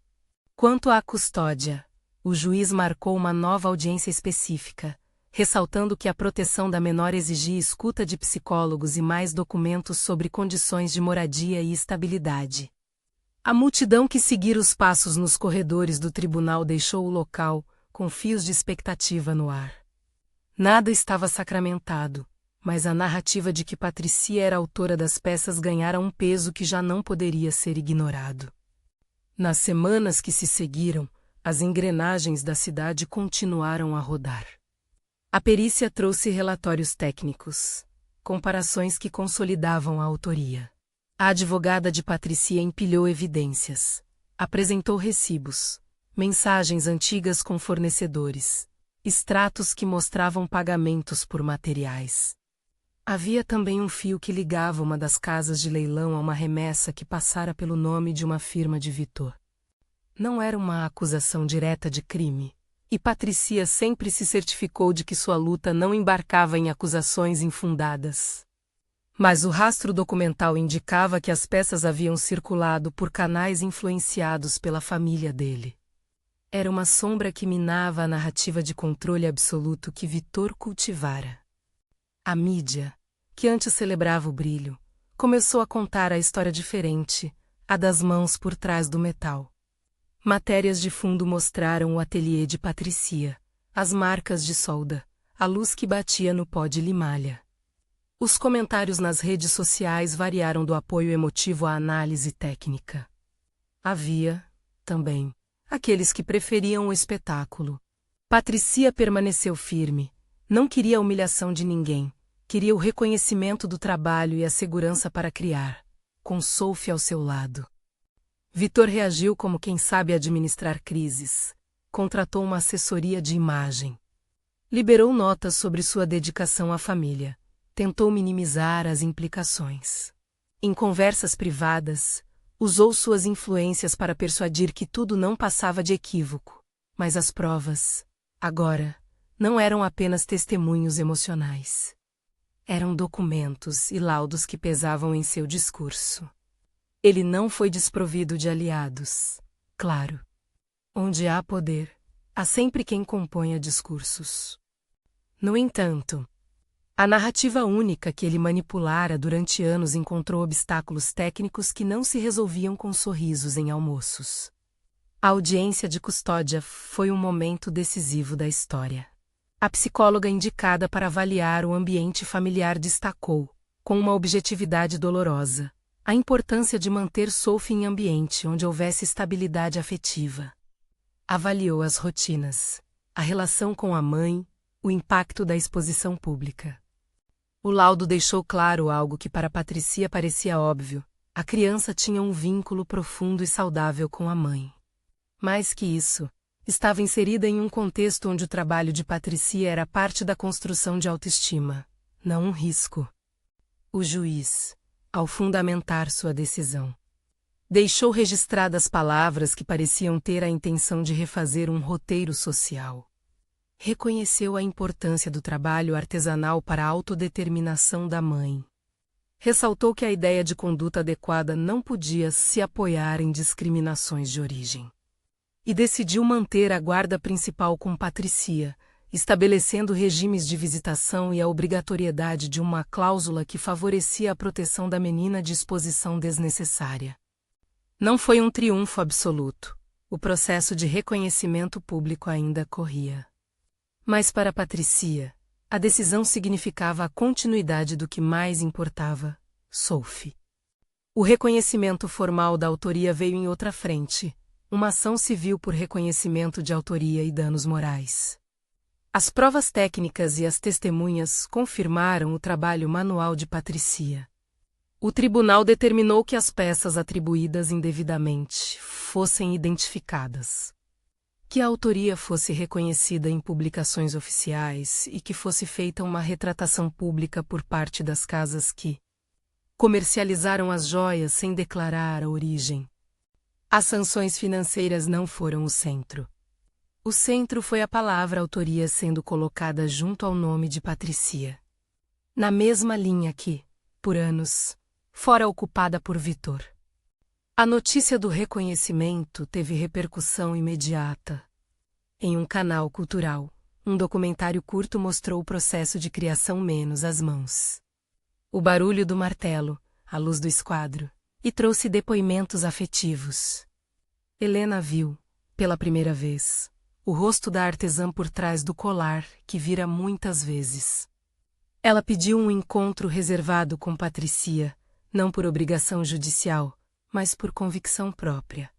[SPEAKER 1] Quanto à custódia, o juiz marcou uma nova audiência específica, ressaltando que a proteção da menor exigia escuta de psicólogos e mais documentos sobre condições de moradia e estabilidade. A multidão que seguira os passos nos corredores do tribunal deixou o local com fios de expectativa no ar. Nada estava sacramentado, mas a narrativa de que Patricia era autora das peças ganhara um peso que já não poderia ser ignorado. Nas semanas que se seguiram, as engrenagens da cidade continuaram a rodar. A perícia trouxe relatórios técnicos, comparações que consolidavam a autoria. A advogada de Patricia empilhou evidências, apresentou recibos, mensagens antigas com fornecedores, extratos que mostravam pagamentos por materiais. Havia também um fio que ligava uma das casas de leilão a uma remessa que passara pelo nome de uma firma de Vitor. Não era uma acusação direta de crime, e Patricia sempre se certificou de que sua luta não embarcava em acusações infundadas. Mas o rastro documental indicava que as peças haviam circulado por canais influenciados pela família dele. Era uma sombra que minava a narrativa de controle absoluto que Vitor cultivara. A mídia, que antes celebrava o brilho, começou a contar a história diferente, a das mãos por trás do metal. Matérias de fundo mostraram o ateliê de Patricia, as marcas de solda, a luz que batia no pó de limalha. Os comentários nas redes sociais variaram do apoio emotivo à análise técnica. Havia, também, aqueles que preferiam o espetáculo. Patricia permaneceu firme, não queria a humilhação de ninguém, queria o reconhecimento do trabalho e a segurança para criar, com Sophie ao seu lado. Vitor reagiu como quem sabe administrar crises, contratou uma assessoria de imagem. Liberou notas sobre sua dedicação à família. Tentou minimizar as implicações. Em conversas privadas, usou suas influências para persuadir que tudo não passava de equívoco, mas as provas, agora, não eram apenas testemunhos emocionais. Eram documentos e laudos que pesavam em seu discurso. Ele não foi desprovido de aliados, claro. Onde há poder, há sempre quem componha discursos. No entanto, a narrativa única que ele manipulara durante anos encontrou obstáculos técnicos que não se resolviam com sorrisos em almoços. A audiência de custódia foi um momento decisivo da história. A psicóloga indicada para avaliar o ambiente familiar destacou, com uma objetividade dolorosa, a importância de manter Sophie em ambiente onde houvesse estabilidade afetiva. Avaliou as rotinas, a relação com a mãe, o impacto da exposição pública. O laudo deixou claro algo que para Patricia parecia óbvio: a criança tinha um vínculo profundo e saudável com a mãe. Mais que isso, estava inserida em um contexto onde o trabalho de Patricia era parte da construção de autoestima, não um risco. O juiz, ao fundamentar sua decisão, deixou registradas palavras que pareciam ter a intenção de refazer um roteiro social. Reconheceu a importância do trabalho artesanal para a autodeterminação da mãe. Ressaltou que a ideia de conduta adequada não podia se apoiar em discriminações de origem. E decidiu manter a guarda principal com Patricia, estabelecendo regimes de visitação e a obrigatoriedade de uma cláusula que favorecia a proteção da menina de exposição desnecessária. Não foi um triunfo absoluto. O processo de reconhecimento público ainda corria. Mas para Patricia, a decisão significava a continuidade do que mais importava: Sophie. O reconhecimento formal da autoria veio em outra frente, uma ação civil por reconhecimento de autoria e danos morais. As provas técnicas e as testemunhas confirmaram o trabalho manual de Patricia. O tribunal determinou que as peças atribuídas indevidamente fossem identificadas, que a autoria fosse reconhecida em publicações oficiais e que fosse feita uma retratação pública por parte das casas que comercializaram as joias sem declarar a origem. As sanções financeiras não foram o centro. O centro foi a palavra autoria sendo colocada junto ao nome de Patricia, na mesma linha que, por anos, fora ocupada por Vitor. A notícia do reconhecimento teve repercussão imediata. Em um canal cultural, um documentário curto mostrou o processo de criação menos as mãos. O barulho do martelo, a luz do esquadro, e trouxe depoimentos afetivos. Helena viu, pela primeira vez, o rosto da artesã por trás do colar que vira muitas vezes. Ela pediu um encontro reservado com Patricia, não por obrigação judicial, mas por convicção própria.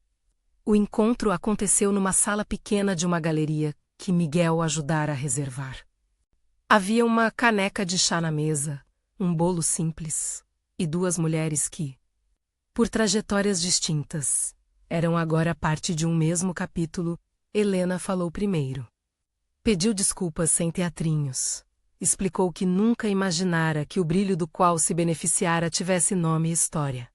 [SPEAKER 1] O encontro aconteceu numa sala pequena de uma galeria que Miguel ajudara a reservar. Havia uma caneca de chá na mesa, um bolo simples, e duas mulheres que, por trajetórias distintas, eram agora parte de um mesmo capítulo. Helena falou primeiro. Pediu desculpas sem teatrinhos. Explicou que nunca imaginara que o brilho do qual se beneficiara tivesse nome e história.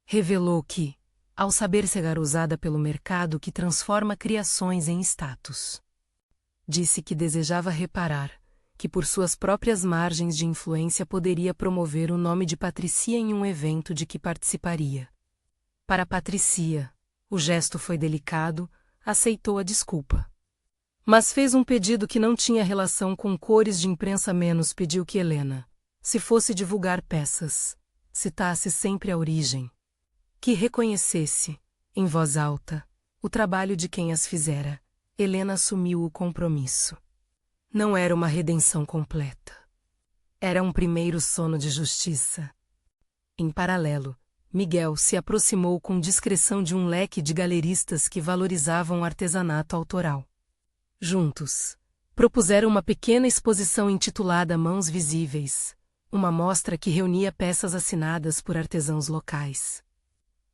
[SPEAKER 1] Revelou que, ao saber ser usada pelo mercado que transforma criações em status. Disse que desejava reparar que por suas próprias margens de influência poderia promover o nome de Patricia em um evento de que participaria. Para Patricia, o gesto foi delicado, aceitou a desculpa. Mas fez um pedido que não tinha relação com cores de imprensa, menos pediu que Helena, se fosse divulgar peças, citasse sempre a origem. Que reconhecesse, em voz alta, o trabalho de quem as fizera. Helena assumiu o compromisso. Não era uma redenção completa. Era um primeiro sono de justiça. Em paralelo, Miguel se aproximou com discrição de um leque de galeristas que valorizavam o artesanato autoral. Juntos, propuseram uma pequena exposição intitulada Mãos Visíveis, uma mostra que reunia peças assinadas por artesãos locais.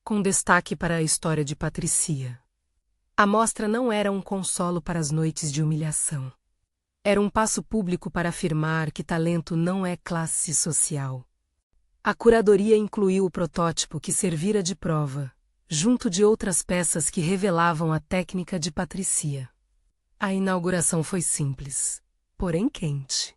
[SPEAKER 1] Com destaque para a história de Patricia. A mostra não era um consolo para as noites de humilhação. Era um passo público para afirmar que talento não é classe social. A curadoria incluiu o protótipo que servira de prova, junto de outras peças que revelavam a técnica de Patricia. A inauguração foi simples, porém quente.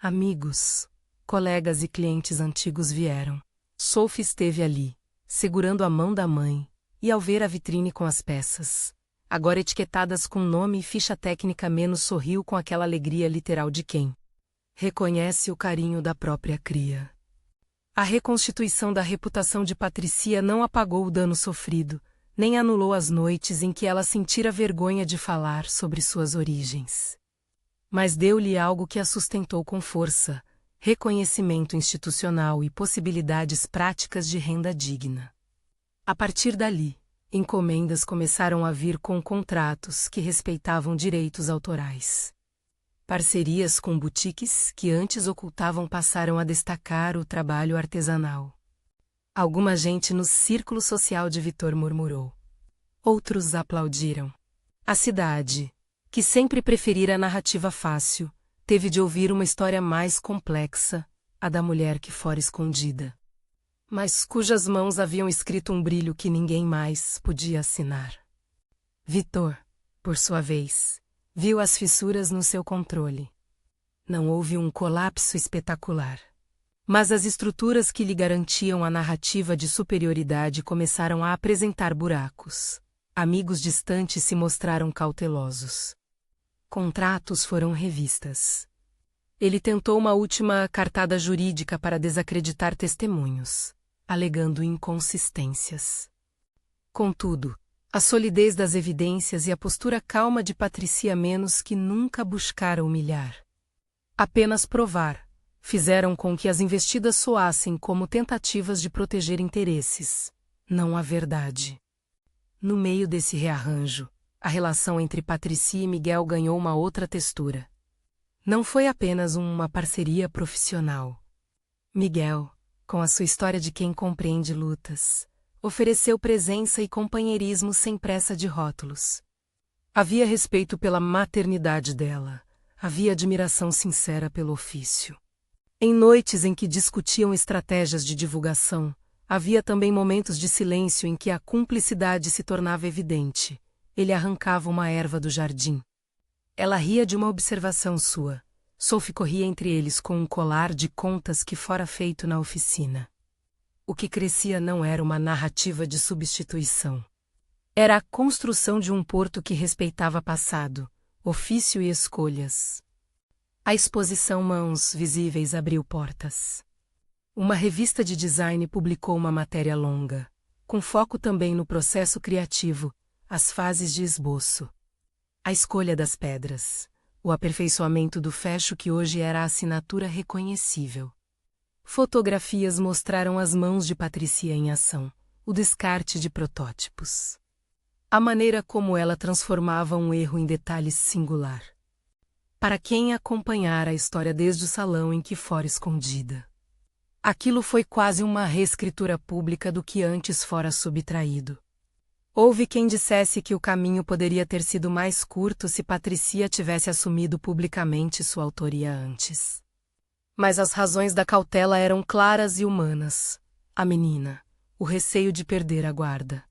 [SPEAKER 1] Amigos, colegas e clientes antigos vieram. Sophie esteve ali, segurando a mão da mãe, e ao ver a vitrine com as peças, agora etiquetadas com nome e ficha técnica, menos sorriu com aquela alegria literal de quem reconhece o carinho da própria cria. A reconstituição da reputação de Patricia não apagou o dano sofrido, nem anulou as noites em que ela sentira vergonha de falar sobre suas origens. mas deu-lhe algo que a sustentou com força: reconhecimento institucional e possibilidades práticas de renda digna. A partir dali, encomendas começaram a vir com contratos que respeitavam direitos autorais. Parcerias com boutiques que antes ocultavam passaram a destacar o trabalho artesanal. Alguma gente no círculo social de Vitor murmurou. Outros aplaudiram. A cidade, que sempre preferira a narrativa fácil, teve de ouvir uma história mais complexa, a da mulher que fora escondida, mas cujas mãos haviam escrito um brilho que ninguém mais podia assinar. Vitor, por sua vez, viu as fissuras no seu controle. Não houve um colapso espetacular, mas as estruturas que lhe garantiam a narrativa de superioridade começaram a apresentar buracos. Amigos distantes se mostraram cautelosos. Contratos foram revistas. Ele tentou uma última cartada jurídica para desacreditar testemunhos, alegando inconsistências. Contudo, a solidez das evidências e a postura calma de Patricia menos que nunca buscara humilhar. Apenas provar, fizeram com que as investidas soassem como tentativas de proteger interesses, não a verdade. No meio desse rearranjo, a relação entre Patricia e Miguel ganhou uma outra textura. Não foi apenas uma parceria profissional. Miguel, com a sua história de quem compreende lutas, ofereceu presença e companheirismo sem pressa de rótulos. Havia respeito pela maternidade dela, havia admiração sincera pelo ofício. Em noites em que discutiam estratégias de divulgação, havia também momentos de silêncio em que a cumplicidade se tornava evidente. Ele arrancava uma erva do jardim. Ela ria de uma observação sua. Sophie corria entre eles com um colar de contas que fora feito na oficina. O que crescia não era uma narrativa de substituição. Era a construção de um porto que respeitava passado, ofício e escolhas. A exposição Mãos Visíveis abriu portas. Uma revista de design publicou uma matéria longa, com foco também no processo criativo, as fases de esboço. A escolha das pedras, o aperfeiçoamento do fecho que hoje era a assinatura reconhecível. Fotografias mostraram as mãos de Patricia em ação, o descarte de protótipos. A maneira como ela transformava um erro em detalhe singular. Para quem acompanhara a história desde o salão em que fora escondida. Aquilo foi quase uma reescritura pública do que antes fora subtraído. Houve quem dissesse que o caminho poderia ter sido mais curto se Patricia tivesse assumido publicamente sua autoria antes. Mas as razões da cautela eram claras e humanas. A menina, o receio de perder a guarda.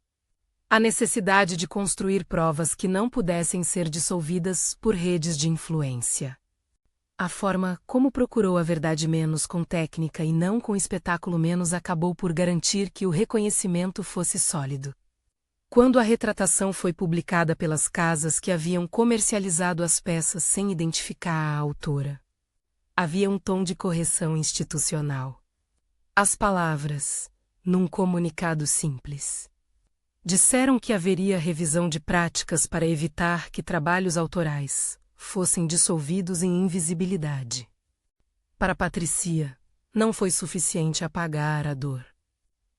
[SPEAKER 1] A necessidade de construir provas que não pudessem ser dissolvidas por redes de influência. A forma como procurou a verdade menos com técnica e não com espetáculo menos acabou por garantir que o reconhecimento fosse sólido. Quando a retratação foi publicada pelas casas que haviam comercializado as peças sem identificar a autora, havia um tom de correção institucional. As palavras, num comunicado simples, disseram que haveria revisão de práticas para evitar que trabalhos autorais fossem dissolvidos em invisibilidade. Para Patricia, não foi suficiente apagar a dor.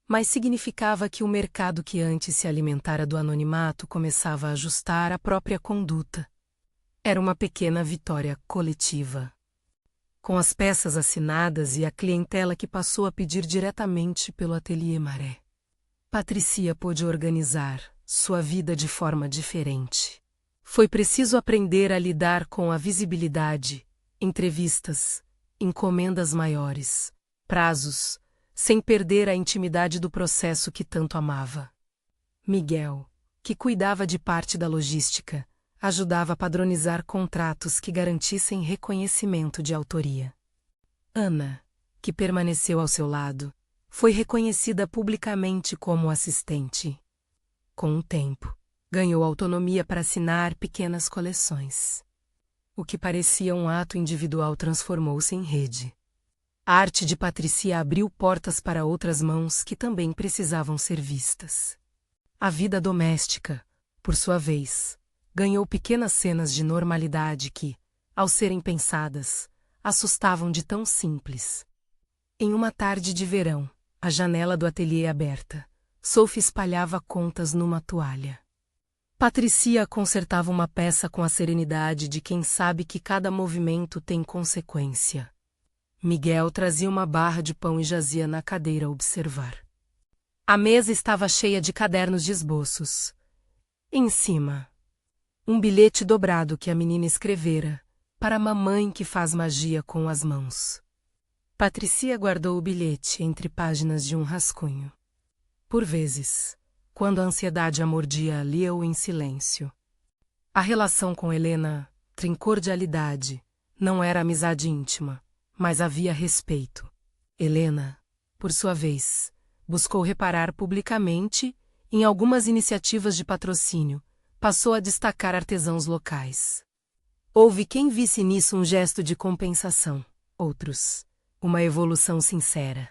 [SPEAKER 1] Mas significava que o mercado que antes se alimentara do anonimato começava a ajustar a própria conduta. Era uma pequena vitória coletiva. Com as peças assinadas e a clientela que passou a pedir diretamente pelo Ateliê Maré, Patricia pôde organizar sua vida de forma diferente. Foi preciso aprender a lidar com a visibilidade, entrevistas, encomendas maiores, prazos, sem perder a intimidade do processo que tanto amava. Miguel, que cuidava de parte da logística, ajudava a padronizar contratos que garantissem reconhecimento de autoria. Ana, que permaneceu ao seu lado, foi reconhecida publicamente como assistente. Com o tempo, ganhou autonomia para assinar pequenas coleções. O que parecia um ato individual transformou-se em rede. A arte de Patricia abriu portas para outras mãos que também precisavam ser vistas. A vida doméstica, por sua vez, ganhou pequenas cenas de normalidade que, ao serem pensadas, assustavam de tão simples. Em uma tarde de verão, a janela do ateliê aberta, Sophie espalhava contas numa toalha. Patricia consertava uma peça com a serenidade de quem sabe que cada movimento tem consequência. Miguel trazia uma barra de pão e jazia na cadeira a observar. A mesa estava cheia de cadernos de esboços. Em cima, um bilhete dobrado que a menina escrevera, para a mamãe que faz magia com as mãos. Patricia guardou o bilhete entre páginas de um rascunho. Por vezes, quando a ansiedade a mordia, lia-o em silêncio. A relação com Helena, tem cordialidade, não era amizade íntima, mas havia respeito. Helena, por sua vez, buscou reparar publicamente em algumas iniciativas de patrocínio, passou a destacar artesãos locais. Houve quem visse nisso um gesto de compensação, outros, uma evolução sincera.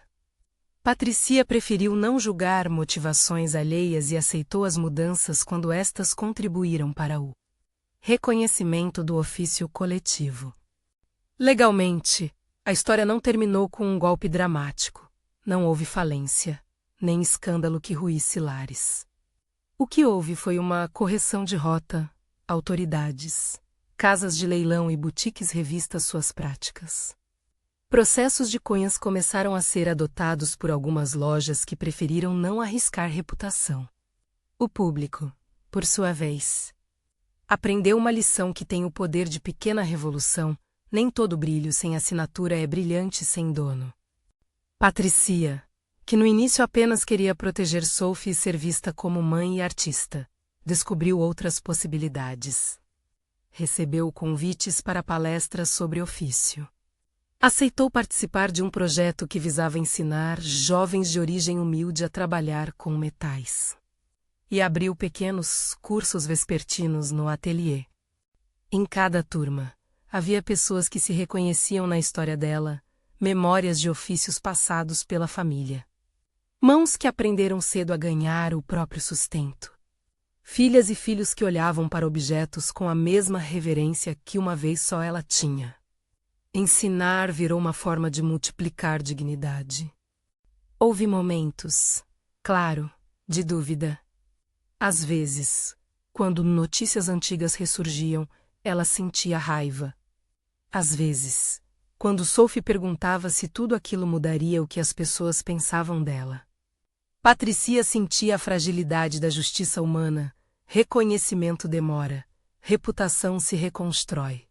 [SPEAKER 1] Patricia preferiu não julgar motivações alheias e aceitou as mudanças quando estas contribuíram para o reconhecimento do ofício coletivo. Legalmente, a história não terminou com um golpe dramático. Não houve falência, nem escândalo que ruísse lares. O que houve foi uma correção de rota, autoridades, casas de leilão e boutiques revistas suas práticas. Processos de cunhas começaram a ser adotados por algumas lojas que preferiram não arriscar reputação. O público, por sua vez, aprendeu uma lição que tem o poder de pequena revolução. Nem todo brilho sem assinatura é brilhante sem dono. Patricia, que no início apenas queria proteger Sophie e ser vista como mãe e artista, descobriu outras possibilidades. Recebeu convites para palestras sobre ofício. Aceitou participar de um projeto que visava ensinar jovens de origem humilde a trabalhar com metais. E abriu pequenos cursos vespertinos no ateliê. Em cada turma, havia pessoas que se reconheciam na história dela, memórias de ofícios passados pela família. Mãos que aprenderam cedo a ganhar o próprio sustento. Filhas e filhos que olhavam para objetos com a mesma reverência que uma vez só ela tinha. Ensinar virou uma forma de multiplicar dignidade. Houve momentos, claro, de dúvida. Às vezes, quando notícias antigas ressurgiam, ela sentia raiva. Às vezes, quando Sophie perguntava se tudo aquilo mudaria o que as pessoas pensavam dela. Patricia sentia a fragilidade da justiça humana. Reconhecimento demora, reputação se reconstrói.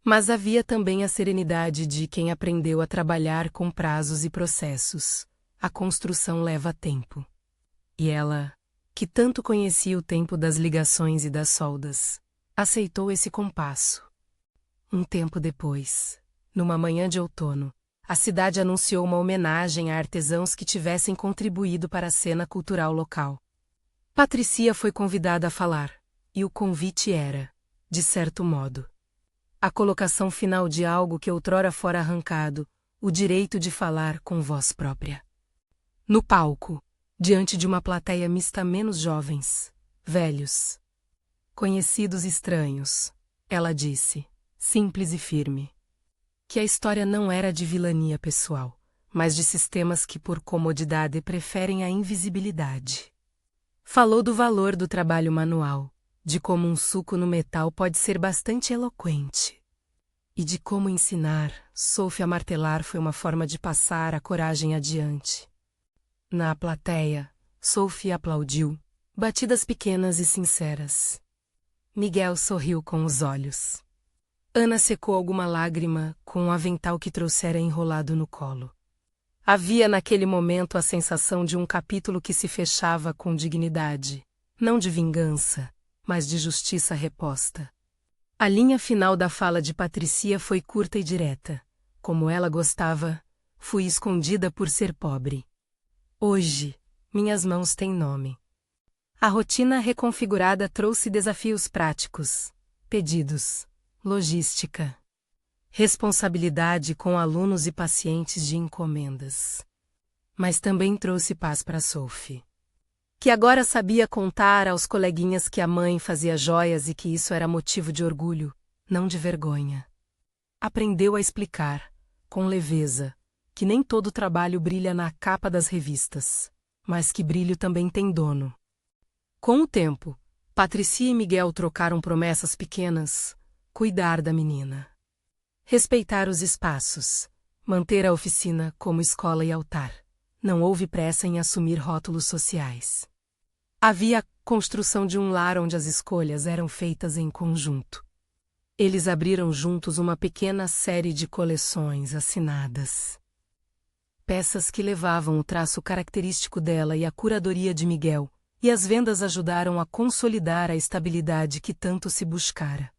[SPEAKER 1] Mas havia também a serenidade de quem aprendeu a trabalhar com prazos e processos. A construção leva tempo. E ela, que tanto conhecia o tempo das ligações e das soldas, aceitou esse compasso. Um tempo depois, numa manhã de outono, a cidade anunciou uma homenagem a artesãos que tivessem contribuído para a cena cultural local. Patricia foi convidada a falar, e o convite era, de certo modo, a colocação final de algo que outrora fora arrancado, o direito de falar com voz própria. No palco, diante de uma plateia mista menos jovens, velhos, conhecidos estranhos, ela disse, simples e firme, que a história não era de vilania pessoal, mas de sistemas que por comodidade preferem a invisibilidade. Falou do valor do trabalho manual, de como um suco no metal pode ser bastante eloquente. E de como ensinar Sophie a martelar foi uma forma de passar a coragem adiante. Na plateia, Sophie aplaudiu, batidas pequenas e sinceras. Miguel sorriu com os olhos. Ana secou alguma lágrima com um avental que trouxera enrolado no colo. Havia naquele momento a sensação de um capítulo que se fechava com dignidade, não de vingança, mas de justiça reposta. A linha final da fala de Patricia foi curta e direta. Como ela gostava, fui escondida por ser pobre. Hoje, minhas mãos têm nome. A rotina reconfigurada trouxe desafios práticos, pedidos, logística, responsabilidade com alunos e pacientes de encomendas. Mas também trouxe paz para Sophie, que agora sabia contar aos coleguinhas que a mãe fazia joias e que isso era motivo de orgulho, não de vergonha. aprendeu a explicar, com leveza, que nem todo trabalho brilha na capa das revistas, mas que brilho também tem dono. Com o tempo, Patricia e Miguel trocaram promessas pequenas: cuidar da menina, respeitar os espaços, manter a oficina como escola e altar. Não houve pressa em assumir rótulos sociais. Havia a construção de um lar onde as escolhas eram feitas em conjunto. Eles abriram juntos uma pequena série de coleções assinadas. Peças que levavam o traço característico dela e a curadoria de Miguel, e as vendas ajudaram a consolidar a estabilidade que tanto se buscara.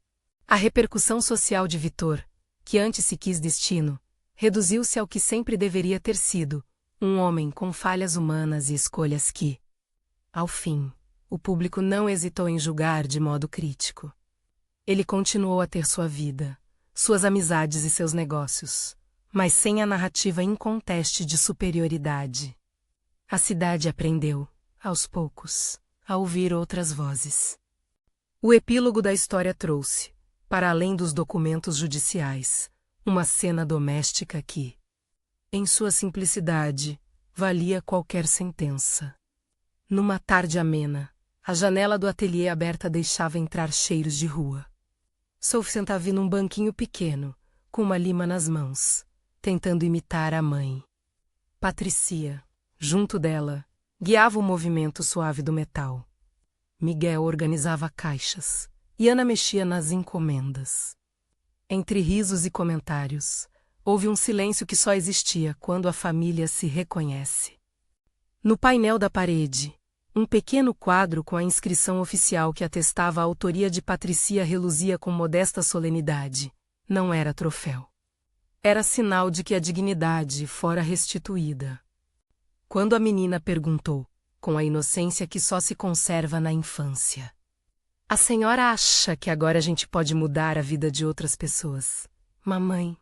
[SPEAKER 1] A repercussão social de Vitor, que antes se quis destino, reduziu-se ao que sempre deveria ter sido: um homem com falhas humanas e escolhas que, ao fim, o público não hesitou em julgar de modo crítico. Ele continuou a ter sua vida, suas amizades e seus negócios, mas sem a narrativa inconteste de superioridade. A cidade aprendeu, aos poucos, a ouvir outras vozes. O epílogo da história trouxe, para além dos documentos judiciais, uma cena doméstica que, em sua simplicidade, valia qualquer sentença. Numa tarde amena, a janela do ateliê aberta deixava entrar cheiros de rua. Sophie sentava num banquinho pequeno, com uma lima nas mãos, tentando imitar a mãe. Patricia, junto dela, guiava o movimento suave do metal. Miguel organizava caixas, e Ana mexia nas encomendas. Entre risos e comentários, houve um silêncio que só existia quando a família se reconhece. No painel da parede, um pequeno quadro com a inscrição oficial que atestava a autoria de Patricia reluzia com modesta solenidade. Não era troféu. Era sinal de que a dignidade fora restituída. Quando a menina perguntou, com a inocência que só se conserva na infância: "A senhora acha que agora a gente pode mudar a vida de outras pessoas, mamãe?"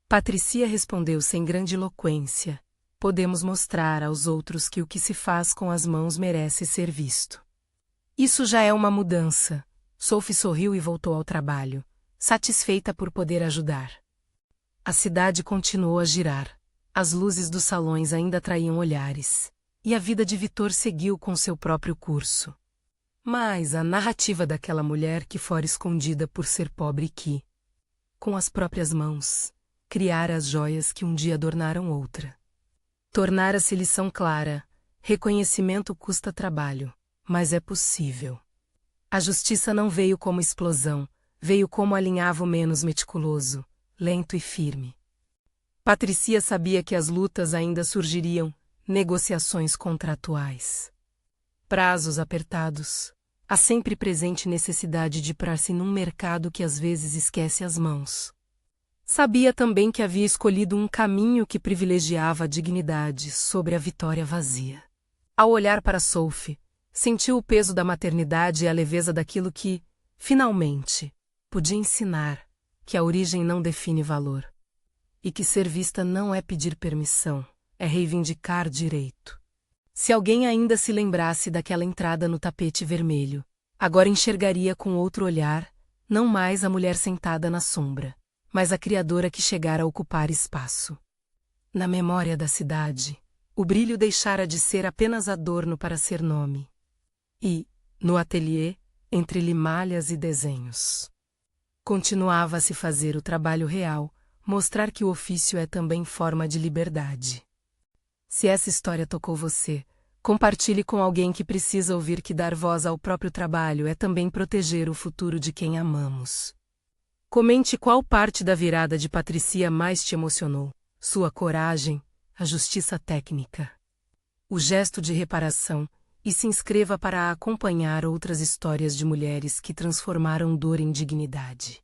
[SPEAKER 1] Patricia respondeu sem grandiloquência: "Podemos mostrar aos outros que o que se faz com as mãos merece ser visto." Isso já é uma mudança. Sophie sorriu e voltou ao trabalho, satisfeita por poder ajudar. A cidade continuou a girar. As luzes dos salões ainda atraíam olhares, e a vida de Vitor seguiu com seu próprio curso. Mas a narrativa daquela mulher que fora escondida por ser pobre e que, com as próprias mãos, criara as joias que um dia adornaram outra. Tornara-se lição clara: reconhecimento custa trabalho, mas é possível. A justiça não veio como explosão, veio como alinhavo menos meticuloso, lento e firme. Patricia sabia que as lutas ainda surgiriam, negociações contratuais, prazos apertados, a sempre presente necessidade de prar-se num mercado que às vezes esquece as mãos. Sabia também que havia escolhido um caminho que privilegiava a dignidade sobre a vitória vazia. Ao olhar para Sophie, sentiu o peso da maternidade e a leveza daquilo que, finalmente, podia ensinar: que a origem não define valor. E que ser vista não é pedir permissão, é reivindicar direito. Se alguém ainda se lembrasse daquela entrada no tapete vermelho, agora enxergaria com outro olhar, não mais a mulher sentada na sombra, mas a criadora que chegara a ocupar espaço. Na memória da cidade, o brilho deixara de ser apenas adorno para ser nome. E, no ateliê, entre limalhas e desenhos, continuava a se fazer o trabalho real, mostrar que o ofício é também forma de liberdade. Se essa história tocou você, compartilhe com alguém que precisa ouvir que dar voz ao próprio trabalho é também proteger o futuro de quem amamos. Comente qual parte da virada de Patricia mais te emocionou: sua coragem, a justiça técnica, o gesto de reparação, e se inscreva para acompanhar outras histórias de mulheres que transformaram dor em dignidade.